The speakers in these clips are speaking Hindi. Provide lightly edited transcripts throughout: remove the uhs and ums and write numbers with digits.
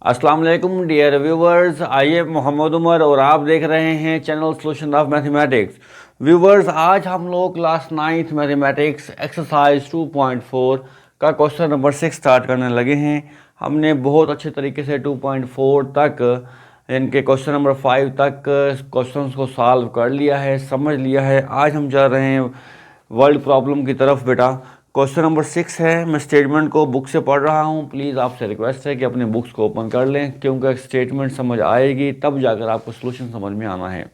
अस्सलाम वालेकुम डियर व्यूवर्स, आइए मोहम्मद उमर और आप देख रहे हैं channel solution of mathematics. Viewers, आज हम लोग क्लास 9th मैथमेटिक्स एक्सरसाइज 2.4 का क्वेश्चन नंबर 6 स्टार्ट करने लगे हैं। हमने बहुत अच्छे तरीके से 2.4 तक इनके क्वेश्चन नंबर 5 तक क्वेश्चंस को सॉल्व कर लिया है, समझ लिया है। आज हम जा रहे हैं वर्ल्ड प्रॉब्लम की तरफ। बेटा क्वेश्चन नंबर 6 है। मैं स्टेटमेंट को बुक से पढ़ रहा हूँ। प्लीज़ आपसे रिक्वेस्ट है कि अपने बुक्स को ओपन कर लें, क्योंकि स्टेटमेंट समझ आएगी तब जाकर आपको सोल्यूशन समझ में आना है।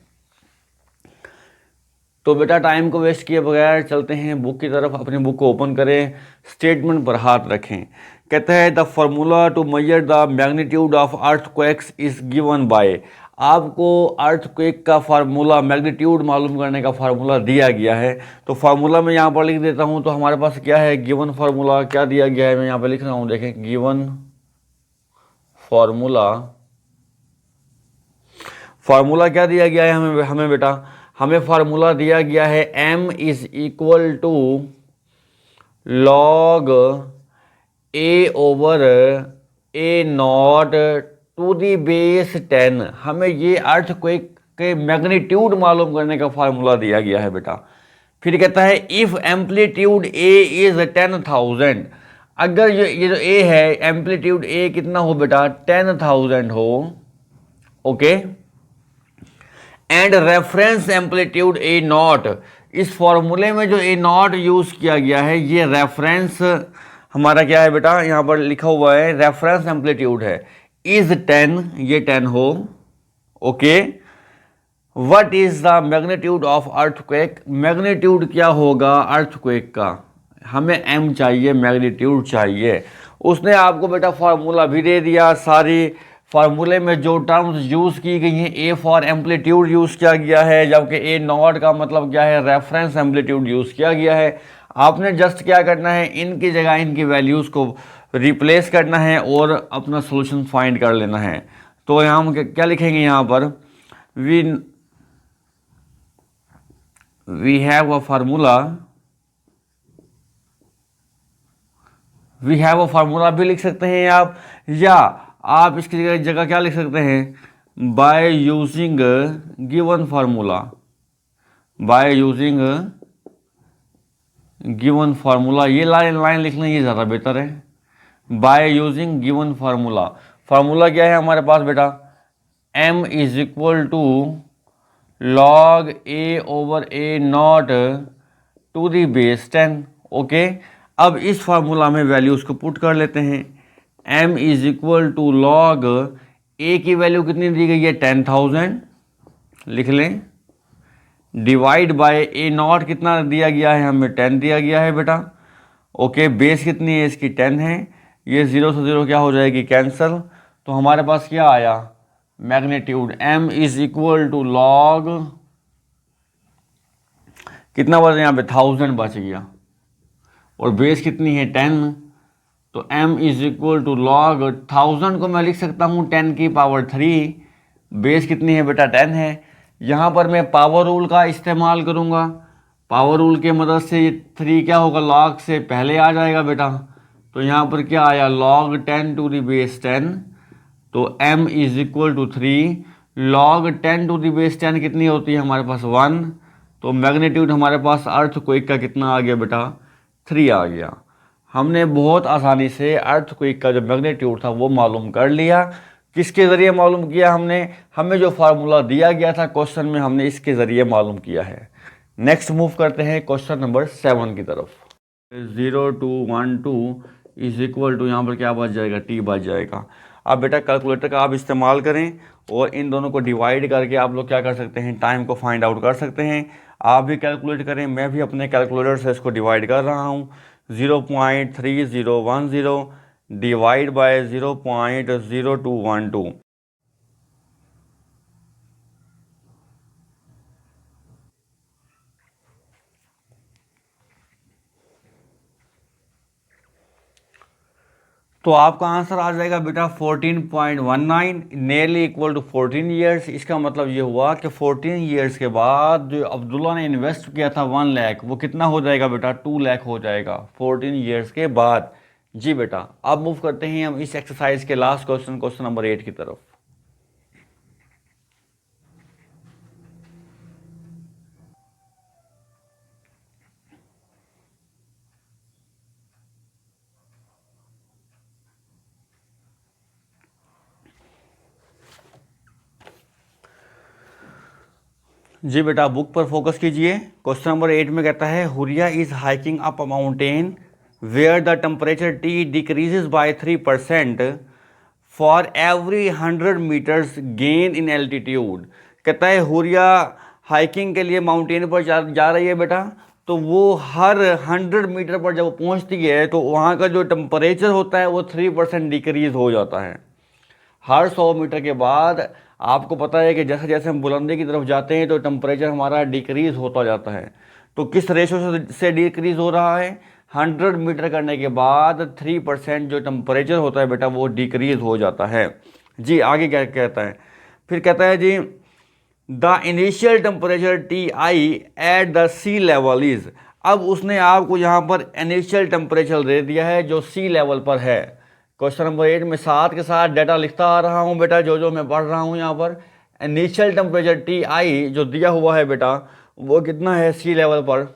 तो बेटा टाइम को वेस्ट किए बगैर चलते हैं बुक की तरफ। अपनी बुक को ओपन करें, स्टेटमेंट पर हाथ रखें। कहते हैं the formula to measure the magnitude of earthquakes is given by. आपको अर्थक्वेक का फार्मूला, मैग्नीट्यूड मालूम करने का फार्मूला दिया गया है। तो फार्मूला मैं यहाँ पर लिख देता हूँ। तो हमारे पास क्या है, गिवन फार्मूला क्या दिया गया है, मैं यहाँ पर लिख रहा हूँ। देखें, गिवन फार्मूला, फार्मूला क्या दिया गया है हमें बेटा, हमें फार्मूला दिया गया है m is equal to log a over a naught to the base 10। हमें ये अर्थक्वेक के मैग्नीट्यूड मालूम करने का फार्मूला दिया गया है बेटा। फिर कहता है इफ एम्पलीट्यूड a इज 10,000। अगर ये जो a है, एम्पलीट्यूड a कितना हो बेटा, 10,000 हो, okay. And reference amplitude A not, इस फॉर्मूले में जो ए नॉट यूज किया गया है, ये रेफरेंस हमारा क्या है बेटा, यहां पर लिखा हुआ है रेफरेंस एम्पलीट्यूड है, इज 10, ये 10 हो, okay. What is the magnitude of earthquake, magnitude क्या होगा अर्थक्वेक का, हमें एम चाहिए, मैग्नीट्यूड चाहिए। उसने आपको बेटा फार्मूला भी दे दिया। सारी फार्मूले में जो टर्म्स यूज़ की गई हैं, ए फॉर एम्पलीट्यूड यूज़ किया गया है, जबकि ए नॉट का मतलब क्या है, रेफरेंस एम्पलीट्यूड यूज़ किया गया है। आपने जस्ट क्या करना है, इनकी जगह इनकी वैल्यूज़ को रिप्लेस करना है और अपना सोल्यूशन फाइंड कर लेना है। तो यहाँ हम क्या लिखेंगे, यहाँ पर we have a formula, we have a formula भी लिख सकते हैं आप, या आप इसकी जगह क्या लिख सकते हैं, by using given formula, by using given formula. ये लाइन लिखना ये ज़्यादा बेहतर है। By using given formula, formula क्या है हमारे पास बेटा, m is equal to log a over a naught to the base 10, okay. अब इस फार्मूला में वैल्यूज़ को पुट कर लेते हैं। m is equal to log a की वैल्यू कितनी दी गई है, 10,000, लिख लें, डिवाइड बाय a नॉट कितना दिया गया है, हमें 10 दिया गया है बेटा, ओके। बेस कितनी है इसकी, 10 है। ये 0 से 0 क्या हो जाएगी, कैंसल। तो हमारे पास क्या आया, magnitude m is equal to log कितना बचा यहाँ पे, 1000 बच गया, और बेस कितनी है, 10। तो m is equal to log 1000 को मैं लिख सकता हूँ 10 की पावर 3, बेस कितनी है बेटा, 10 है। यहाँ पर मैं पावर रूल का इस्तेमाल करूँगा। पावर रूल के मदद से ये 3 क्या होगा, लॉग से पहले आ जाएगा बेटा। तो यहाँ पर क्या आया, लॉग 10 टू दी बेस 10। तो m is equal to 3, log 10 to the base 10 कितनी होती है हमारे पास, 1। तो मैग्नीट्यूड हमारे पास अर्थक्वेक का कितना आ गया बेटा, 3 आ गया। हमने बहुत आसानी से अर्थक्वेक का जो मैग्नीट्यूड था वो मालूम कर लिया। किसके ज़रिए मालूम किया हमने, हमें जो फार्मूला दिया गया था क्वेश्चन में, हमने इसके ज़रिए मालूम किया है। नेक्स्ट मूव करते हैं क्वेश्चन नंबर 7 की तरफ। 0 2 1 2 इज इक्वल टू, यहाँ पर क्या बच जाएगा, t बच जाएगा। अब बेटा कैलकुलेटर का आप इस्तेमाल करें और इन दोनों को डिवाइड करके आप लोग क्या कर सकते हैं, टाइम को फाइंड आउट कर सकते हैं। आप भी कैलकुलेट करें, मैं भी अपने कैलकुलेटर से इसको डिवाइड कर रहा हूँ। 0.3010 डिवाइड बाय 0.0212। तो आपका आंसर आ जाएगा बेटा 14.19, नियरली इक्वल टू 14 ईयर्स। इसका मतलब ये हुआ कि 14 ईयर्स के बाद जो अब्दुल्ला ने इन्वेस्ट किया था 1 लाख, वो कितना हो जाएगा बेटा, 2 लाख हो जाएगा 14 ईयर्स के बाद। जी बेटा, अब मूव करते हैं हम इस एक्सरसाइज के लास्ट क्वेश्चन, क्वेश्चन नंबर 8 की तरफ। जी बेटा, बुक पर फोकस कीजिए। क्वेश्चन नंबर 8 में कहता है Huriya is hiking up a mountain where the temperature T decreases by 3% for every 100 metres gain in altitude. कहता है हुरिया हाइकिंग के लिए माउंटेन पर जा रही है बेटा, तो वो हर 100 मीटर पर जब वो पहुंचती है तो वहाँ का जो टेम्परेचर होता है वो 3% डिक्रीज हो जाता है। हर 100 मीटर के बाद आपको पता है कि जैसे जैसे हम बुलंदी की तरफ जाते हैं तो टेम्परेचर हमारा डिक्रीज होता जाता है। तो किस रेशो से डिक्रीज हो रहा है? 100 मीटर करने के बाद 3% जो टेम्परेचर होता है बेटा वो डिक्रीज हो जाता है। जी आगे क्या कहता है? फिर कहता है जी the initial temperature T I at the sea level is. अब उसने आपको यहाँ पर इनिशियल टेम्परेचर दे दिया है जो सी लेवल पर है। क्वेश्चन नंबर 8 में साथ के साथ डाटा लिखता आ रहा हूँ बेटा, जो मैं पढ़ रहा हूँ यहाँ पर। इनिशियल टेम्परेचर टी आई जो दिया हुआ है बेटा वो कितना है सी लेवल पर?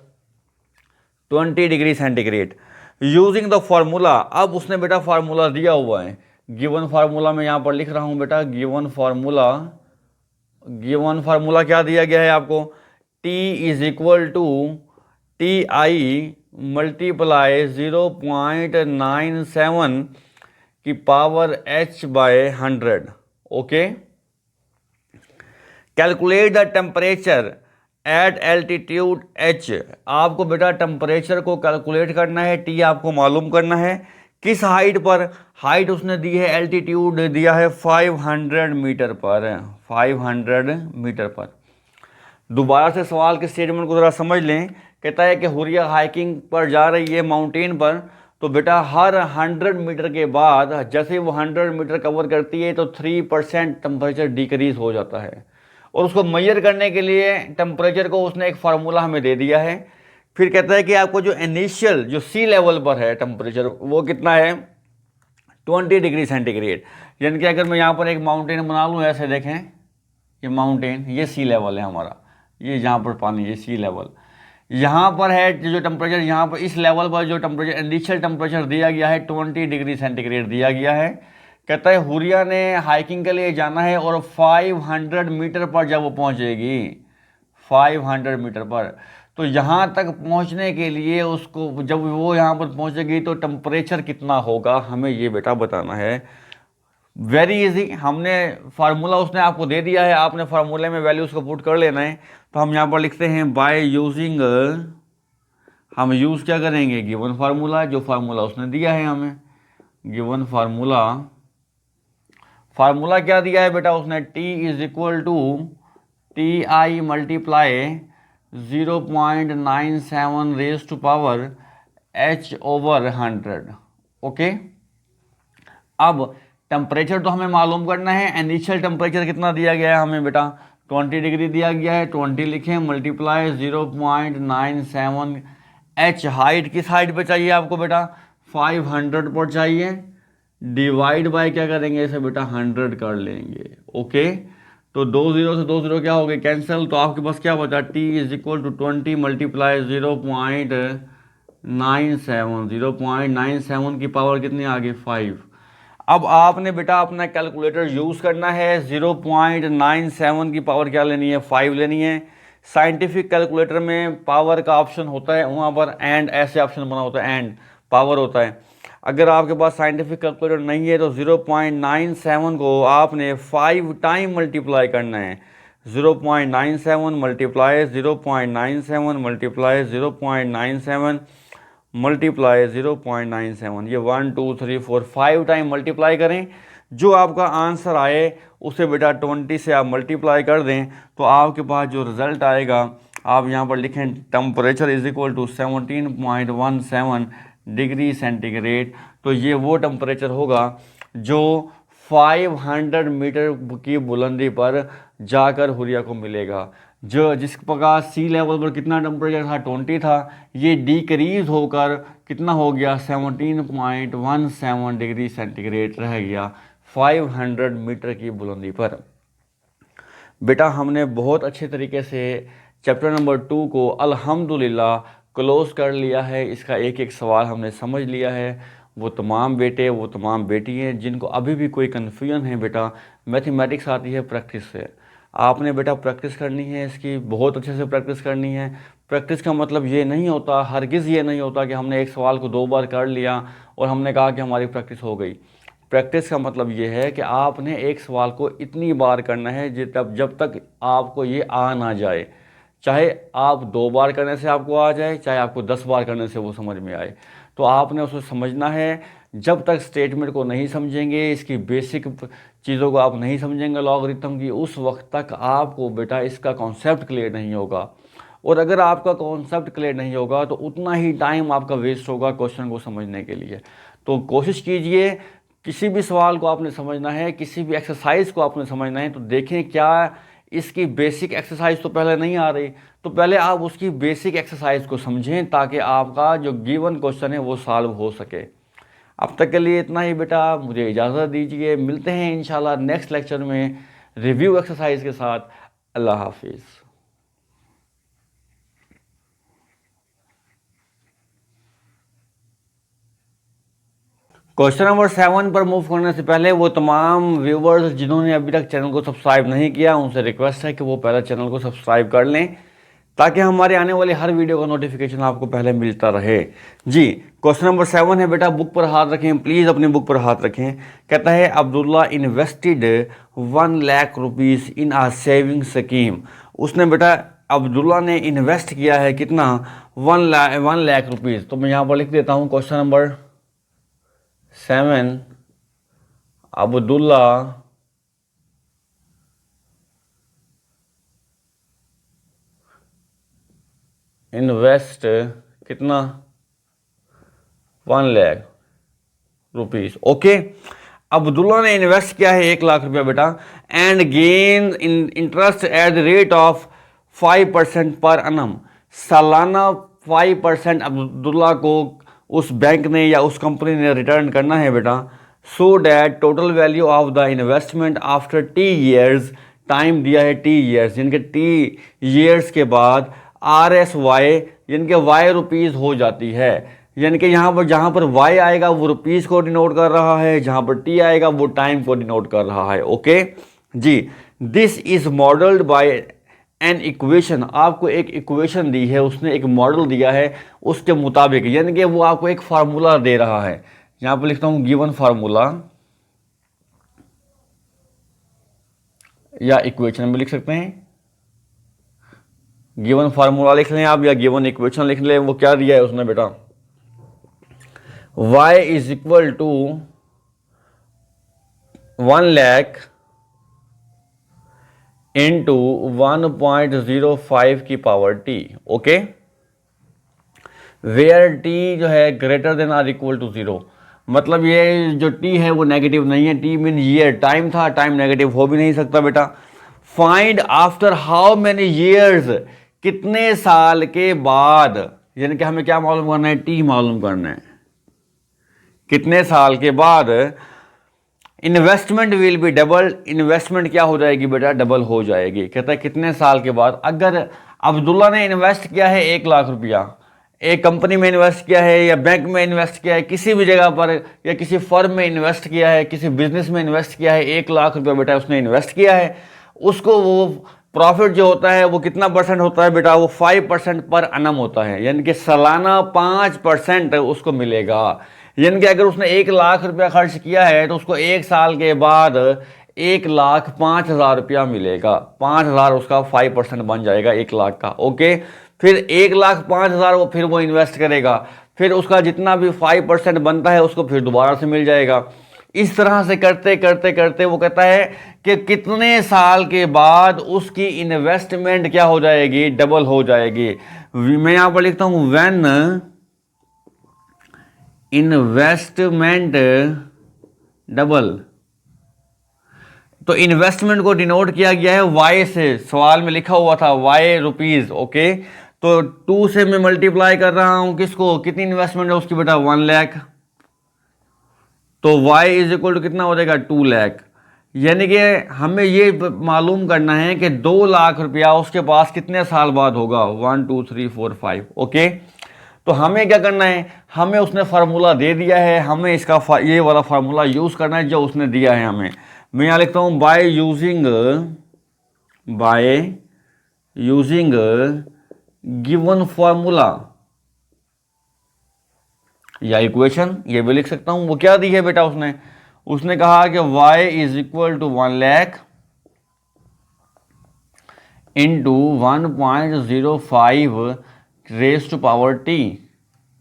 20 degree centigrade. Using the formula, अब उसने बेटा फार्मूला दिया हुआ है। गिवन फार्मूला मैं यहाँ पर लिख रहा हूँ बेटा, गिवन फार्मूला क्या दिया गया है आपको? T is equal to T i multiply 0.97 की power h by 100। Okay, calculate the temperature at altitude h। आपको बेटा टेम्परेचर को कैलकुलेट करना है, T आपको मालूम करना है। किस हाइट पर? हाइट उसने दी है, एल्टीट्यूड दिया है 500 मीटर पर, 500 मीटर पर। दोबारा से सवाल के स्टेटमेंट को ज़रा समझ लें। कहता है कि हुरिया हाइकिंग पर जा रही है माउंटेन पर, तो बेटा हर 100 मीटर के बाद जैसे वो 100 मीटर कवर करती है तो 3% टेम्परेचर डिक्रीज हो जाता है। और उसको मेजर करने के लिए टेम्परेचर को उसने एक फार्मूला हमें दे दिया है। फिर कहता है कि आपको जो इनिशियल जो सी लेवल पर है टेम्परेचर वो कितना है? 20 डिग्री सेंटीग्रेड। यानी कि अगर मैं यहाँ पर एक माउंटेन बना लूँ, ऐसे देखें ये माउंटेन, ये सी लेवल है हमारा, ये जहाँ पर पानी, ये सी लेवल। यहाँ पर है जो टेम्परेचर, यहाँ पर इस लेवल पर जो टेम्परेचर इनिशियल टेम्परेचर दिया गया है 20 डिग्री सेंटीग्रेड दिया गया है। कहता है हुरिया ने हाइकिंग के लिए जाना है और 500 मीटर पर जब वो पहुँचेगी, 500 मीटर पर, तो यहाँ तक पहुँचने के लिए उसको जब वो यहाँ पर पहुँचेगी तो टेम्परेचर कितना होगा हमें ये बेटा बताना है। वेरी इजी, हमने फार्मूला उसने आपको दे दिया है, आपने फार्मूले में वैल्यूज को पुट कर लेना है। तो हम यहाँ पर लिखते हैं बाय यूजिंग, हम यूज़ क्या करेंगे? गिवन फार्मूला, जो फार्मूला उसने दिया है हमें। गिवन फार्मूला क्या दिया है बेटा उसने? T is equal to T i multiply 0.97 raise to power h over 100। Okay, अब टेम्परेचर तो हमें मालूम करना है। इनिशियल टेम्परेचर कितना दिया गया है हमें बेटा? 20 डिग्री दिया गया है, 20 लिखें, मल्टीप्लाई 0.97 h। हाइट किस हाइट पे चाहिए आपको बेटा? 500 पर चाहिए। डिवाइड बाय क्या करेंगे इसे बेटा? 100 कर लेंगे। ओके, तो 20 से 20 क्या हो गए? कैंसिल। तो आपके पास क्या बचा? T is equal to 20 multiply 0.97 की पावर कितनी आ गई? 5। अब आपने बेटा अपना कैलकुलेटर यूज़ करना है। 0.97 की पावर क्या लेनी है? 5 लेनी है। साइंटिफिक कैलकुलेटर में पावर का ऑप्शन होता है, वहाँ पर एंड ऐसे ऑप्शन बना होता है, एंड पावर होता है। अगर आपके पास साइंटिफिक कैलकुलेटर नहीं है तो 0.97 को आपने 5 टाइम मल्टीप्लाई करना है। 0.97 मल्टीप्लाई 0.97 मल्टीप्लाई 0.97 मल्टीप्लाई 0.97, ये 1 2 3 4 5 टाइम मल्टीप्लाई करें। जो आपका आंसर आए उसे बेटा 20 से आप मल्टीप्लाई कर दें तो आपके पास जो रिज़ल्ट आएगा आप यहाँ पर लिखें temperature is equal to 17.17 degree centigrade. तो ये वो टेम्परेचर होगा जो 500 मीटर की बुलंदी पर जाकर हुरिया को मिलेगा। जो जिस प्रकार सी लेवल पर कितना टेम्परेचर था 20 था, ये डिक्रीज होकर कितना हो गया 17.17 डिग्री सेंटीग्रेड रह गया 500 मीटर की बुलंदी पर। बेटा हमने बहुत अच्छे तरीके से चैप्टर नंबर 2 को अल्हम्दुलिल्लाह क्लोज कर लिया है। इसका एक एक सवाल हमने समझ लिया है। वो तमाम बेटे, वो तमाम बेटियाँ जिनको अभी भी कोई कन्फ्यूजन है बेटा, मैथमेटिक्स आती है प्रैक्टिस से। आपने बेटा प्रैक्टिस करनी है, इसकी बहुत अच्छे से प्रैक्टिस करनी है। प्रैक्टिस का मतलब ये नहीं होता, हरगिज़ ये नहीं होता कि हमने एक सवाल को 2 बार कर लिया और हमने कहा कि हमारी प्रैक्टिस हो गई। प्रैक्टिस का मतलब ये है कि आपने एक सवाल को इतनी बार करना है जब तक आपको ये आ ना जाए। चाहे आप 2 बार करने से आपको आ जाए, चाहे आपको 10 बार करने से वो समझ में आए, तो आपने उसे समझना है। जब तक स्टेटमेंट को नहीं समझेंगे, इसकी बेसिक चीज़ों को आप नहीं समझेंगे लॉगरिथम की, उस वक्त तक आपको बेटा इसका कॉन्सेप्ट क्लियर नहीं होगा। और अगर आपका कॉन्सेप्ट क्लियर नहीं होगा तो उतना ही टाइम आपका वेस्ट होगा क्वेश्चन को समझने के लिए। तो कोशिश कीजिए, किसी भी सवाल को आपने समझना है, किसी भी एक्सरसाइज को आपने समझना है, तो देखें क्या इसकी बेसिक एक्सरसाइज तो पहले नहीं आ रही, तो पहले आप उसकी बेसिक एक्सरसाइज को समझें ताकि आपका जो गिवन क्वेश्चन है वो सॉल्व हो सके। अब तक के लिए इतना ही बेटा, मुझे इजाज़त दीजिए। मिलते हैं इंशाल्लाह नेक्स्ट लेक्चर में रिव्यू एक्सरसाइज के साथ। अल्लाह हाफिज़। क्वेश्चन नंबर 7 पर मूव करने से पहले वो तमाम व्यूवर्स जिन्होंने अभी तक चैनल को सब्सक्राइब नहीं किया, उनसे रिक्वेस्ट है कि वो पहले चैनल को सब्सक्राइब कर लें ताकि हमारे आने वाली हर वीडियो का नोटिफिकेशन आपको पहले मिलता रहे। जी, क्वेश्चन नंबर 7 है बेटा, बुक पर हाथ रखें प्लीज़, अपनी बुक पर हाथ रखें। कहता है Abdullah invested 1 lakh rupees in a saving scheme. उसने बेटा अब्दुल्ला ने इन्वेस्ट किया है कितना, 1 लाख रुपीज़। तो मैं यहाँ पर लिख देता हूँ क्वेश्चन नंबर 7, अब्दुल्ला इन्वेस्ट कितना, 1 लाख रुपीज़। ओके, अब्दुल्ला ने इन्वेस्ट किया है 1 लाख रुपया बेटा, and gain in interest at the rate of 5% पर annum। सालाना 5% अब्दुल्ला को उस बैंक ने या उस कंपनी ने रिटर्न करना है बेटा। So that total value of the investment after T years, time दिया है T years, यानी कि T years के बाद RSY यानी कि Y रुपीज़ हो जाती है। यानी कि यहाँ पर जहाँ पर Y आएगा वो रुपीज़ को डिनोट कर रहा है, जहाँ पर T आएगा वो टाइम को डिनोट कर रहा है। ओके जी, this is modelled by an equation. आपको एक इक्वेशन दी है, उसने एक मॉडल दिया है उसके मुताबिक, यानी कि वो आपको एक फार्मूला दे रहा है। यहाँ पर लिखता हूँ गिवन फार्मूला, या इक्वेशन भी लिख सकते हैं। गिवन फार्मूला लिख लें आप या गिवन इक्वेशन लिख लें। वो क्या दिया है उसने बेटा, y is equal to 1 lakh into 1.05 की power t। Okay, where t जो है greater than or equal to 0। मतलब ये जो t है वो नेगेटिव नहीं है। t मीन ईयर, टाइम था, टाइम नेगेटिव हो भी नहीं सकता बेटा। Find after how many years, कितने साल के बाद, यानी कि हमें क्या मालूम करना है, t मालूम करना है। कितने साल के बाद investment will be double, investment क्या हो जाएगी बेटा, डबल हो जाएगी। कहता है कितने साल के बाद। अगर अब्दुल्ला ने इन्वेस्ट किया है 1 लाख रुपया, एक कंपनी में इन्वेस्ट किया है या बैंक में इन्वेस्ट किया है, किसी भी जगह पर या किसी फर्म में इन्वेस्ट किया है, किसी बिजनेस में इन्वेस्ट किया है, 1 लाख रुपया बेटा उसने इन्वेस्ट किया है, उसको वो प्रॉफिट जो होता है वो कितना परसेंट होता है बेटा, वो 5% पर annum होता है, यानी कि सालाना 5% उसको मिलेगा। यानी कि अगर उसने 1 लाख रुपया खर्च किया है तो उसको 1 साल के बाद 1,05,000 रुपया मिलेगा। 5,000 उसका 5% बन जाएगा 1 लाख का। ओके, फिर 1,05,000 वो इन्वेस्ट करेगा, फिर उसका जितना भी 5% बनता है उसको फिर दोबारा से मिल जाएगा। इस तरह से करते करते करते वो कहता है कि कितने साल के बाद उसकी इन्वेस्टमेंट क्या हो जाएगी, डबल हो जाएगी। मैं यहां पर लिखता हूं व्हेन इन्वेस्टमेंट डबल, तो इन्वेस्टमेंट को डिनोट किया गया है वाई से, सवाल में लिखा हुआ था वाई रुपीज, ओके। तो 2 से मैं मल्टीप्लाई कर रहा हूं किसको, कितनी इन्वेस्टमेंट है उसकी बेटा 1 लाख, तो y इज इक्वल टू कितना हो जाएगा 2 लाख। यानी कि हमें ये मालूम करना है कि 2 लाख रुपया उसके पास कितने साल बाद होगा, 1 2 3 4 5, ओके। तो हमें क्या करना है, हमें उसने फार्मूला दे दिया है, हमें इसका ये वाला फार्मूला यूज करना है जो उसने दिया है हमें। मैं यहाँ लिखता हूँ बाय यूजिंग गिवन फार्मूला या इक्वेशन, ये भी लिख सकता हूं। वो क्या दी है बेटा, उसने कहा कि y is equal to 1 lakh into 1.05 raise to power t।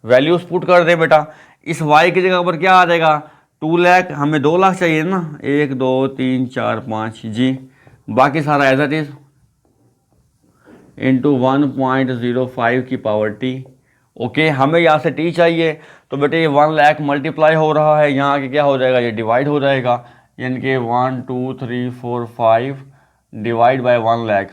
Values put कर दे बेटा, इस y की जगह पर क्या आ जाएगा 2 लाख, हमें 2 लाख चाहिए ना, 1 2 3 4 5 जी, बाकी सारा एज इट इज इंटू 1.05 की पावर t, ओके। हमें यहाँ से t चाहिए, तो बेटे ये 1 लाख मल्टीप्लाई हो रहा है, यहाँ के क्या हो जाएगा, ये डिवाइड हो जाएगा, यानी कि 1 2 3 4 5 divide by 1 lakh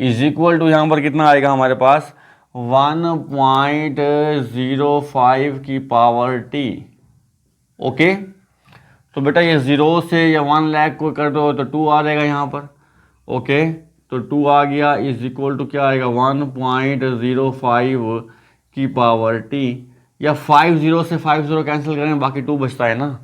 is equal to यहाँ पर कितना आएगा हमारे पास 1.05 की पावर t, ओके। तो बेटा ये 0 से या 1 लाख को कर दो तो 2 आ जाएगा यहाँ पर, ओके। तो 2 आ गया इज इक्वल टू क्या आएगा 1.05 की पावर t, या 50 से 50 कैंसिल करें बाकी 2 बचता है ना,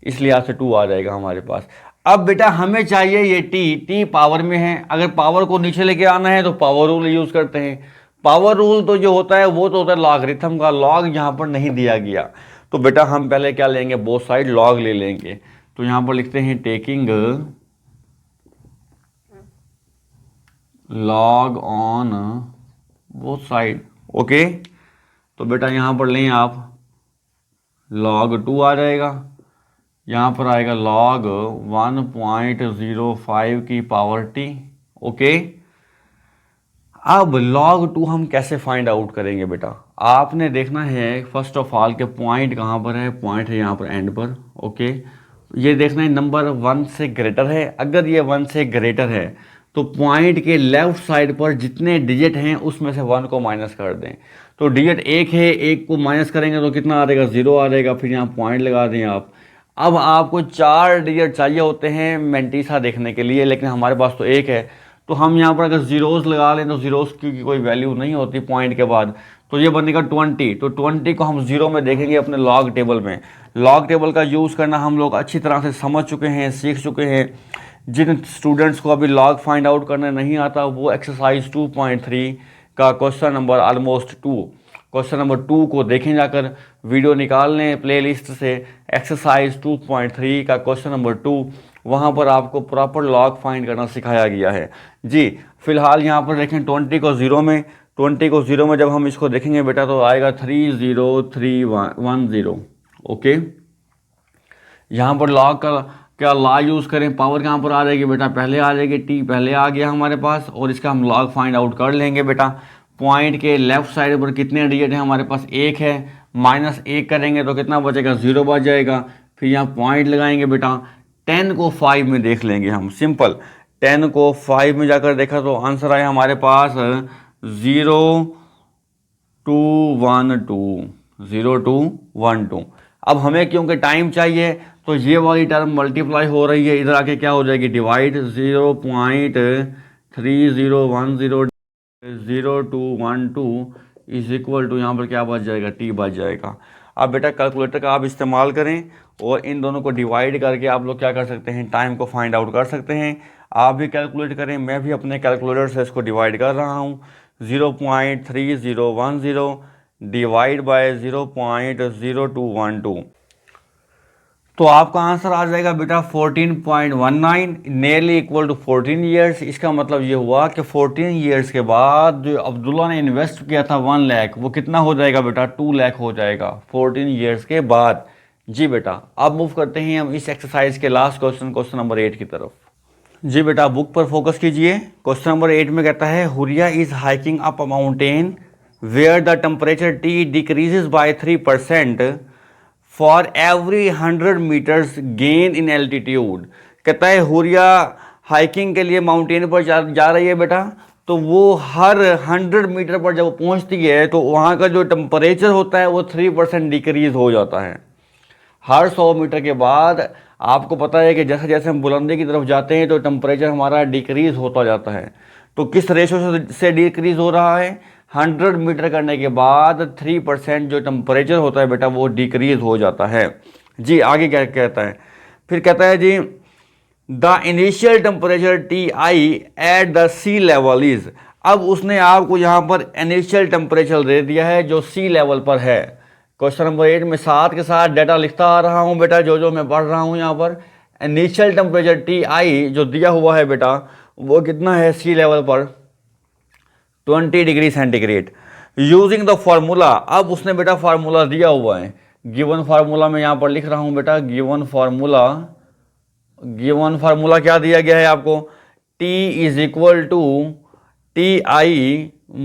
इसलिए यहाँ से 2 आ जाएगा हमारे पास। अब बेटा हमें चाहिए ये t पावर में है, अगर पावर को नीचे लेके आना है तो पावर रूल यूज करते हैं। पावर रूल तो जो होता है वो तो होता है लॉगरिथम का, लॉग यहाँ पर नहीं दिया गया, तो बेटा हम पहले क्या लेंगे, बोथ साइड लॉग ले लेंगे। तो यहाँ पर लिखते हैं taking log on both side, okay. तो बेटा यहाँ पर लें आप log 2 आ जाएगा, यहाँ पर आएगा log 1.05 की पावर t, ओके। अब log 2 हम कैसे फाइंड आउट करेंगे बेटा, आपने देखना है फर्स्ट ऑफ ऑल के पॉइंट कहाँ पर है, पॉइंट है यहाँ पर एंड पर, ओके। ये देखना है नंबर 1 से ग्रेटर है, अगर ये 1 से ग्रेटर है तो पॉइंट के लेफ्ट साइड पर जितने डिजिट हैं उसमें से 1 को माइनस कर दें। तो डिजिट 1 है, 1 को माइनस करेंगे तो कितना आ जाएगा 0 आ जाएगा, फिर यहाँ पॉइंट लगा दें आप। अब आपको 4 डिजिट चाहिए होते हैं मेंटीसा देखने के लिए, लेकिन हमारे पास तो 1 है, तो हम यहाँ पर अगर जीरोस लगा लें तो जीरोस की कोई वैल्यू नहीं होती पॉइंट के बाद, तो ये बनेगा 20। तो 20 को हम 0 में देखेंगे अपने लॉग टेबल में। लॉग टेबल का यूज़ करना हम लोग अच्छी तरह से समझ चुके हैं, सीख चुके हैं। जिन स्टूडेंट्स को अभी लॉग फाइंड आउट करना नहीं आता वो एक्सरसाइज 2.3 का question number almost 2, question number 2 को देखें, जाकर वीडियो निकाल लें प्लेलिस्ट से, एक्सरसाइज 2.3 का क्वेश्चन नंबर 2, वहाँ पर आपको प्रॉपर लॉग फाइंड करना सिखाया गया है जी। फिलहाल यहाँ पर देखें 20 को 0 में, 20 को 0 में जब हम इसको देखेंगे बेटा तो आएगा 30310, ओके। यहाँ पर लॉग का क्या लॉ यूज़ करें, पावर कहाँ पर आ जाएगी बेटा, पहले आ जाएगी, t पहले आ गया हमारे पास, और इसका हम लॉग फाइंड आउट कर लेंगे बेटा। पॉइंट के लेफ्ट साइड पर कितने डिजिट हैं हमारे पास, 1 है, -1 करेंगे तो कितना बचेगा 0 बच जाएगा, फिर यहाँ पॉइंट लगाएंगे बेटा। 10 को 5 में देख लेंगे हम, सिंपल 10 को 5 में जाकर देखा तो आंसर आया हमारे पास 0212। अब हमें क्योंकि टाइम चाहिए तो ये वाली टर्म मल्टीप्लाई हो रही है, इधर आके क्या हो जाएगी डिवाइड, 0.30100212 इज इक्वल टू यहाँ पर क्या बच जाएगा, t बच जाएगा। अब बेटा कैलकुलेटर का आप इस्तेमाल करें और इन दोनों को डिवाइड करके आप लोग क्या कर सकते हैं, टाइम को फाइंड आउट कर सकते हैं। आप भी कैलकुलेट करें, मैं भी अपने कैलकुलेटर से इसको डिवाइड कर रहा हूँ। 0.3010 डिवाइड बाय 0.0212, तो आपका आंसर आ जाएगा बेटा 14.19, नियरली इक्वल टू 14 ईयर्स। इसका मतलब ये हुआ कि 14 ईयर्स के बाद जो अब्दुल्ला ने इन्वेस्ट किया था 1 लाख, वो कितना हो जाएगा बेटा 2 लाख हो जाएगा 14 ईयर्स के बाद जी बेटा। अब मूव करते हैं हम इस एक्सरसाइज के लास्ट क्वेश्चन, क्वेश्चन नंबर 8 की तरफ जी बेटा। बुक पर फोकस कीजिए। क्वेश्चन नंबर 8 में कहता है Huriya is hiking up a mountain where the temperature T decreases by 3% for every 100 metres gain in altitude. कहता है हुरिया हाइकिंग के लिए माउंटेन पर जा रही है बेटा, तो वो हर 100 मीटर पर जब पहुंचती है तो वहाँ का जो टेम्परेचर होता है वो 3% डिक्रीज हो जाता है। हर 100 मीटर के बाद आपको पता है कि जैसे जैसे हम बुलंदी की तरफ जाते हैं तो टेम्परेचर हमारा डिक्रीज होता जाता है। तो किस रेशो से डिक्रीज हो रहा है? 100 मीटर करने के बाद 3% जो टेम्परेचर होता है बेटा वो डिक्रीज हो जाता है। जी आगे क्या कहता है? फिर कहता है जी the initial temperature Ti at the sea level is. अब उसने आपको यहाँ पर इनिशियल टेम्परेचर दे दिया है जो सी लेवल पर है। क्वेश्चन नंबर 8 में साथ के साथ डाटा लिखता आ रहा हूँ बेटा, जो मैं पढ़ रहा हूँ यहाँ पर। इनिशियल टेम्परेचर Ti जो दिया हुआ है बेटा वो कितना है सी लेवल पर? 20 degree centigrade. Using the formula, अब उसने बेटा फार्मूला दिया हुआ है। गिवन फार्मूला में यहाँ पर लिख रहा हूँ बेटा, गिवन फार्मूला क्या दिया गया है आपको? T is equal to Ti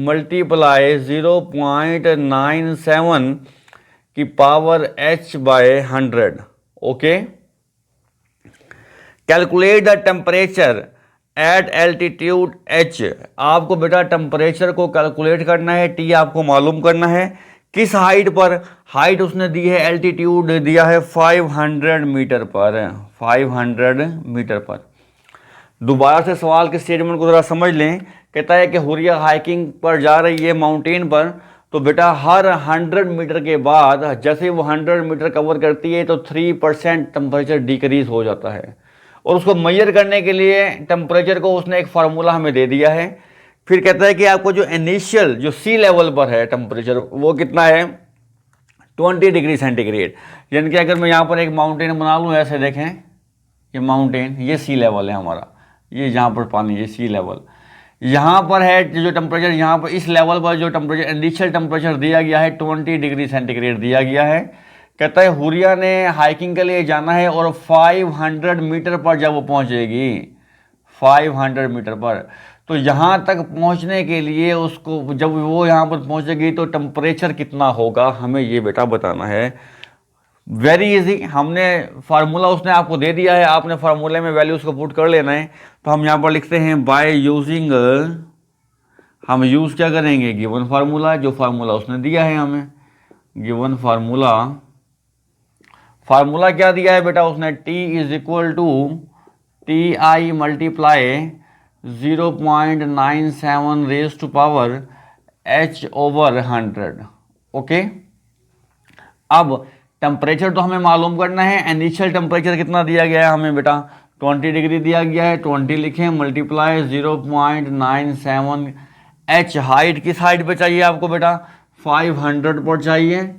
multiply 0.97 की power h by 100। Okay, calculate the temperature at altitude h। आपको बेटा टेम्परेचर को कैलकुलेट करना है, T आपको मालूम करना है। किस हाइट पर? हाइट उसने दी है, एल्टीट्यूड दिया है 500 मीटर पर, 500 मीटर पर। दोबारा से सवाल के स्टेटमेंट को ज़रा समझ लें। कहता है कि हुरिया हाइकिंग पर जा रही है माउंटेन पर, तो बेटा हर 100 मीटर के बाद जैसे वो 100 मीटर कवर करती है तो 3% टेम्परेचर डिक्रीज हो जाता है। और उसको मेजर करने के लिए टेम्परेचर को उसने एक फार्मूला हमें दे दिया है। फिर कहता है कि आपको जो इनिशियल जो सी लेवल पर है टेम्परेचर वो कितना है? 20 डिग्री सेंटीग्रेड। यानी कि अगर मैं यहाँ पर एक माउंटेन बना लूँ, ऐसे देखें ये माउंटेन, ये सी लेवल है हमारा, ये जहाँ पर पानी, ये सी लेवल यहाँ पर है। जो टेम्परेचर यहाँ पर इस लेवल पर जो टेम्परेचर इनिशियल टेम्परेचर दिया गया है 20 डिग्री सेंटीग्रेड दिया गया है। कहता है हुरिया ने हाइकिंग के लिए जाना है और 500 मीटर पर जब वो पहुँचेगी, 500 मीटर पर, तो यहाँ तक पहुँचने के लिए उसको जब वो यहाँ पर पहुँचेगी तो टेम्परेचर कितना होगा हमें ये बेटा बताना है। वेरी इजी, हमने फार्मूला उसने आपको दे दिया है, आपने फार्मूले में वैल्यूज को पुट कर लेना है। तो हम यहाँ पर लिखते हैं बाय यूजिंग, हम यूज़ क्या करेंगे? गिवन फार्मूला, जो फार्मूला उसने दिया है हमें। गिवन फार्मूला क्या दिया है बेटा उसने? T is equal to Ti multiply 0.97 raise to power h over 100। Okay, अब टेम्परेचर तो हमें मालूम करना है। इनिशियल टेम्परेचर कितना दिया गया है हमें बेटा? 20 डिग्री दिया गया है, 20 लिखें, मल्टीप्लाई 0.97 h। हाइट किस हाइट पे चाहिए आपको बेटा? 500 पर चाहिए।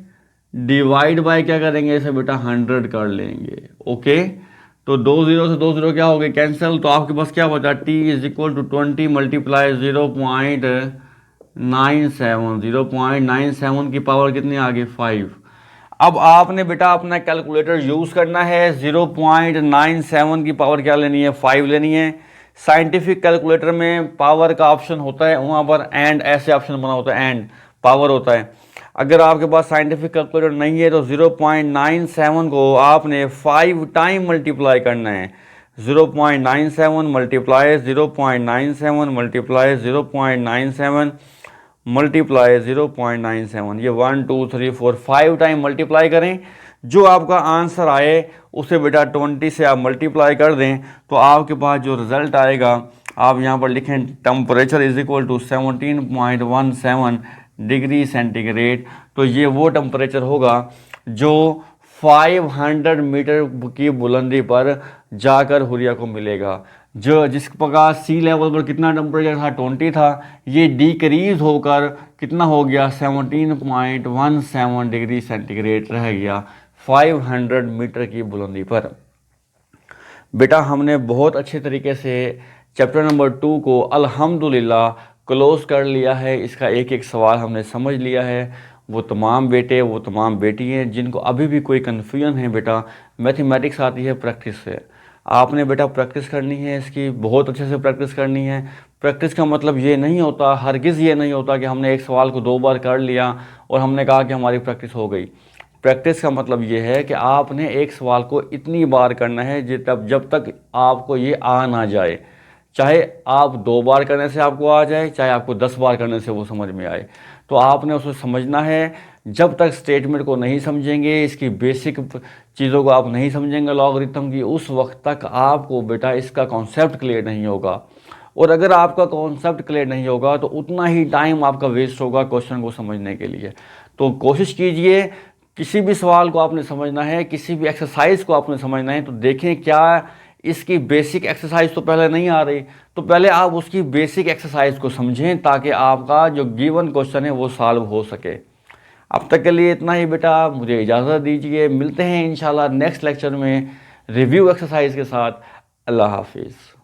डिवाइड बाय क्या करेंगे इसे बेटा? 100 कर लेंगे। ओके, तो 2 0 से 2 0 क्या हो गए? कैंसिल। तो आपके पास क्या बचा? T is equal to 20 multiply 0.97 की पावर कितनी आ गई? 5। अब आपने बेटा अपना कैलकुलेटर यूज़ करना है। 0.97 की पावर क्या लेनी है? 5 लेनी है। साइंटिफिक कैलकुलेटर में पावर का ऑप्शन होता है, वहाँ पर एंड ऐसे ऑप्शन बना होता है, एंड पावर होता है। अगर आपके पास साइंटिफिक कैलकुलेटर नहीं है तो 0.97 को आपने 5 टाइम मल्टीप्लाई करना है। 0.97 मल्टीप्लाई 0.97 मल्टीप्लाई 0.97 मल्टीप्लाई 0.97, ये 1 2 3 4 5 टाइम मल्टीप्लाई करें। जो आपका आंसर आए उसे बेटा 20 से आप मल्टीप्लाई कर दें तो आपके पास जो रिज़ल्ट आएगा आप यहाँ पर लिखें temperature is equal to 17.17 degree centigrade. तो ये वो टेम्परेचर होगा जो 500 मीटर की बुलंदी पर जाकर हुरिया को मिलेगा। जो जिस प्रकार सी लेवल पर कितना टेम्परेचर था? 20 था, ये डिक्रीज होकर कितना हो गया? 17.17 डिग्री सेंटीग्रेड रह गया 500 मीटर की बुलंदी पर। बेटा हमने बहुत अच्छे तरीके से चैप्टर नंबर 2 को अल्हम्दुलिल्लाह क्लोज कर लिया है। इसका एक एक सवाल हमने समझ लिया है। वो तमाम बेटे, वो तमाम बेटियाँ जिनको अभी भी कोई कन्फ्यूजन है बेटा, मैथमेटिक्स आती है प्रैक्टिस से। आपने बेटा प्रैक्टिस करनी है, इसकी बहुत अच्छे से प्रैक्टिस करनी है। प्रैक्टिस का मतलब ये नहीं होता, हरगिज़ ये नहीं होता कि हमने एक सवाल को 2 बार कर लिया और हमने कहा कि हमारी प्रैक्टिस हो गई। प्रैक्टिस का मतलब ये है कि आपने एक सवाल को इतनी बार करना है जब तक आपको ये आ ना जाए। चाहे आप 2 बार करने से आपको आ जाए, चाहे आपको 10 बार करने से वो समझ में आए, तो आपने उसे समझना है। जब तक स्टेटमेंट को नहीं समझेंगे, इसकी बेसिक चीज़ों को आप नहीं समझेंगे लॉगरिथम की, उस वक्त तक आपको बेटा इसका कॉन्सेप्ट क्लियर नहीं होगा। और अगर आपका कॉन्सेप्ट क्लियर नहीं होगा तो उतना ही टाइम आपका वेस्ट होगा क्वेश्चन को समझने के लिए। तो कोशिश कीजिए, किसी भी सवाल को आपने समझना है, किसी भी एक्सरसाइज को आपने समझना है, तो देखें क्या इसकी बेसिक एक्सरसाइज तो पहले नहीं आ रही, तो पहले आप उसकी बेसिक एक्सरसाइज को समझें ताकि आपका जो गिवन क्वेश्चन है वो सॉल्व हो सके। अब तक के लिए इतना ही बेटा, मुझे इजाज़त दीजिए। मिलते हैं इंशाल्लाह नेक्स्ट लेक्चर में रिव्यू एक्सरसाइज के साथ। अल्लाह हाफिज़।